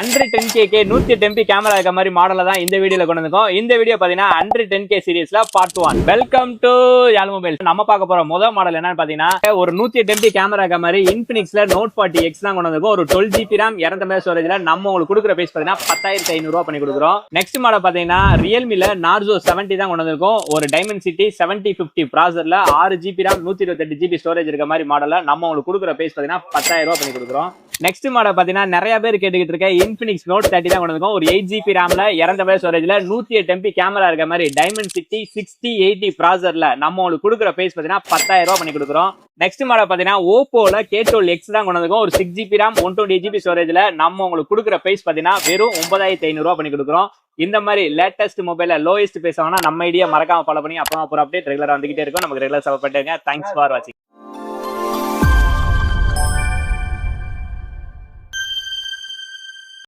110K 108 MP camera இருக்க மாதிரி மாடல தான் இந்த வீடியோல கொண்டு வந்திருக்கோம். இந்த வீடியோ பாத்தீங்கன்னா 110K சீரிஸ்ல part 1. Welcome to Yarl mobile. நம்ம பார்க்க போற முதல் மாடல் என்னன்னு பாத்தீங்கன்னா ஒரு 108 MP கேமரா இருக்க மாதிரி இன்ஃபினிக்ஸ்ல Note 40X தான் கொண்டு வந்திருக்கோம். ஒரு 12GB RAM 200 MB ஸ்டோரேஜ்ல நம்ம உங்களுக்கு கொடுக்குற பிரைஸ் பாத்தீங்கன்னா 10,500 ரூபாய் பண்ணி கொடுக்குறோம். நெக்ஸ்ட் மாடல் பாத்தீங்கன்னா Realmeல Narzo 70 தான் கொண்டு வந்திருக்கோம். ஒரு Dimensity 7050 ப்ராசஸர்ல 6GB RAM 128GB storage இருக்க மாதிரி மாடல்ல நம்ம உங்களுக்கு கொடுக்குற பிரைஸ் பாத்தீங்கன்னா 10,000 ரூபாய் பண்ணி கொடுக்குறோம். நெக்ஸ்ட் மாடல் பாத்தீங்கன்னா நிறைய பேர் கேட்டுக்கிட்டு இருக்க Infinix Note 30 தான் கொண்டு வந்திருக்கோம். ஒரு 8GB RAMல 200 MB ஸ்டோரேஜ்ல 108 MP கேமரா இருக்க மாதிரி Dimensity 6080 ப்ராசஸர்ல நம்ம உங்களுக்கு கொடுக்குற பிரைஸ் பாத்தீங்கன்னா 10,000 ரூபாய் பண்ணி கொடுக்குறோம். நெக்ஸ்ட் மாடல் பாத்தீங்கன்னா Oppoல K12X தான் கொண்டு வந்திருக்கோம். ஒரு 6GB RAM 128GB ஸ்டோரேஜ்ல நம்ம உங்களுக்கு கொடுக்குற பிரைஸ் பாத்தீங்கன்னா வெறும் 9,500 ரூபாய் பண்ணி கொடுக்குறோம். இந்த மாதிரி லேட்டஸ்ட் மொபைல லோயஸ்ட் பேச வேணா நம்ம ஐடியா மறக்காம ஃபாலோ பண்ணி அப்புறம் அப்டேட் ரெகுலரா வந்துகிட்டே இருக்கும். நமக்கு ரெகுலர் சப்போர்ட் பண்ணுங்க. தேங்க்ஸ் ஃபார் வாட்சிங்.